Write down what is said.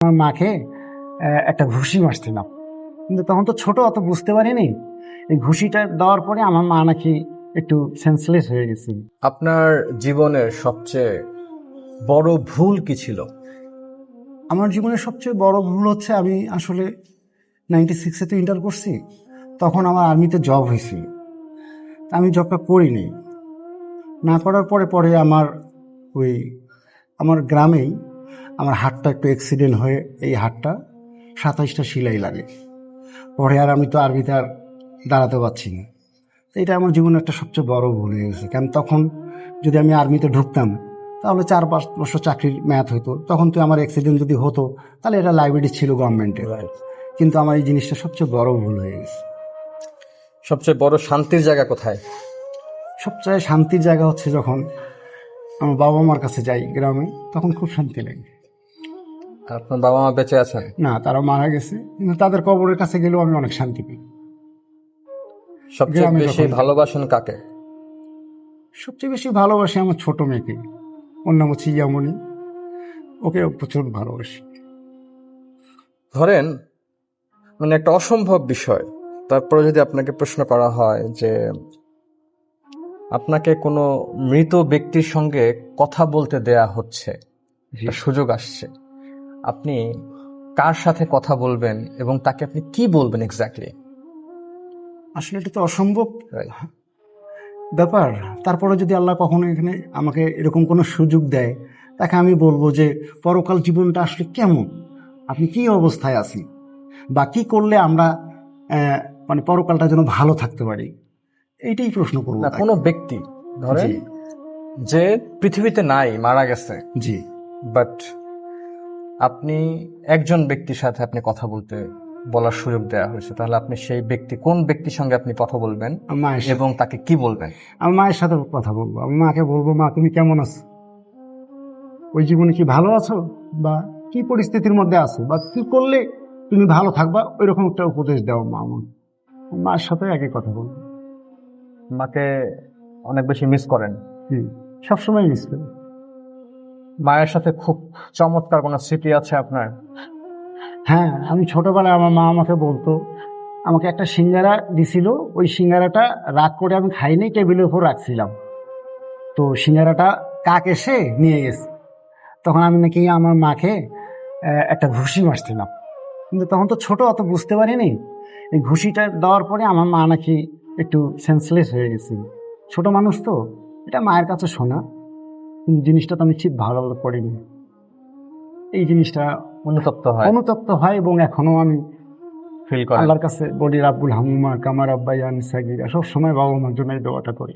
আমার মাকে একটা ঘুষি মারছিলাম, কিন্তু তখন তো ছোট, অত বুঝতে পারিনি। এই ঘুষিটা দেওয়ার পরে আমার মা নাকি একটু সেন্সলেস হয়ে গেছিল। আপনার জীবনের সবচেয়ে বড় ভুল কি ছিল? আমার জীবনের সবচেয়ে বড় ভুল হচ্ছে, আমি আসলে 96-এ তো ইন্টার করছি, তখন আমার আর্মিতে জব হয়েছিল। আমি জবটা করিনি, না করার পরে পরে আমার গ্রামেই আমার হাতটা একটু অ্যাক্সিডেন্ট হয়ে এই হাতটা 27টা সেলাই লাগে। পরে আর আমি তো আর্মিতে আর দাঁড়াতে পারছি না। তো এটা আমার জীবনের একটা সবচেয়ে বড় ভুল হয়ে গেছে। কারণ তখন যদি আমি আর্মিতে ঢুকতাম তাহলে 4-5 বছর চাকরির মেয়াদ হতো। তখন তো আমার অ্যাক্সিডেন্ট যদি হতো তাহলে এটা লাইবিলিটি ছিল গভর্নমেন্টের। কিন্তু আমার এই জিনিসটা সবচেয়ে বড় ভুল হয়ে গেছে। সবচেয়ে বড় শান্তির জায়গা কোথায়? সবচেয়ে শান্তির জায়গা হচ্ছে যখন আমার বাবা মার কাছে যাই গ্রামে, তখন খুব শান্তি লাগে। আপনার বাবা মা বেঁচে আছেন? না, তারা মারা গেছে, কিন্তু তাদের কবরের কাছে গেলেও আমি অনেক শান্তি পাই। সবচেয়ে গ্রামে বেশি যখন ভালোবাসেন কাকে? সবচেয়ে বেশি ভালোবাসি আমার ছোট মেয়েকে, ওর নাম হচ্ছে ইয়ামনি। ওকে প্রচুর ভালোবাসি। ধরেন একটা অসম্ভব বিষয়, তারপরে যদি আপনাকে প্রশ্ন করা হয় যে আপনাকে কোনো মৃত ব্যক্তির সঙ্গে কথা বলতে দেয়া হচ্ছে, একটা সুযোগ আসছে, আপনি কার সাথে কথা বলবেন এবং তাকে আপনি কি বলবেন এক্স্যাক্টলি? আসলে এটা তো অসম্ভব ব্যাপার। তারপরে যদি আল্লাহ কখনো এখানে আমাকে এরকম কোনো সুযোগ দেয়, তাকে আমি বলবো যে পরকাল জীবনটা আসলে কেমন, আপনি কি অবস্থায় আছেন, বা কি করলে আমরা পরকালটা যেন ভালো থাকতে পারি, এইটাই প্রশ্ন করবো। না, কোনো ব্যক্তি ধরেন যে পৃথিবীতে নাই, মারা গেছে, জি, বাট আপনি একজন ব্যক্তির সাথে আপনি কথা বলার সুযোগ দেওয়া হয়েছে, তাহলে আপনি সেই ব্যক্তি, কোন ব্যক্তির সঙ্গে আপনি কথা বলবেন মায়ের সাথে। এবং তাকে কি বলবেন? আমি মায়ের সাথে কথা বলবো। আমি মাকে বলবো, মা তুমি কেমন আছো, ওই জীবনে কি ভালো আছো, বা কি পরিস্থিতির মধ্যে আছো, বা কি করলে তুমি ভালো থাকবা, ওই রকম একটা উপদেশ দাও মা। আমার মায়ের সাথে আগে কথা বলবো। মাকে অনেক বেশি মিস করেন? সবসময় মিস করি। মায়ের সাথে খুব চমৎকার কোনো স্মৃতি আছে আপনার? হ্যাঁ, আমি ছোটবেলায় আমার মা আমাকে বলতো, আমাকে একটা সিঙ্গারা দিছিল, ওই সিঙ্গারাটা রাগ করে আমি খাইনি, টেবিলের উপর রাখছিলাম। তো সিঙ্গারাটা কাক এসে নিয়ে গেছে, তখন আমি নাকি আমার মাকে একটা ঘুষি মারছিলাম, কিন্তু তখন তো ছোট, অত বুঝতে পারিনি। এই ঘুষিটা দেওয়ার পরে আমার মা নাকি একটু সেন্সলেস হয়ে গেছিল। ছোট মানুষ তো, এটা মায়ের কাছে শোনা, কিন্তু জিনিসটা তো আমি ঠিক ভালো করিনি। এই জিনিসটা অনুতপ্ত হয় এবং এখনো আমি ফিল করেন? আল্লাহর কাছে বলি, রাব্বুল হামুমা কামার আব্বাই আন সাগীরা, সব সময় বাবা মার জন্য এই দোয়াটা করি।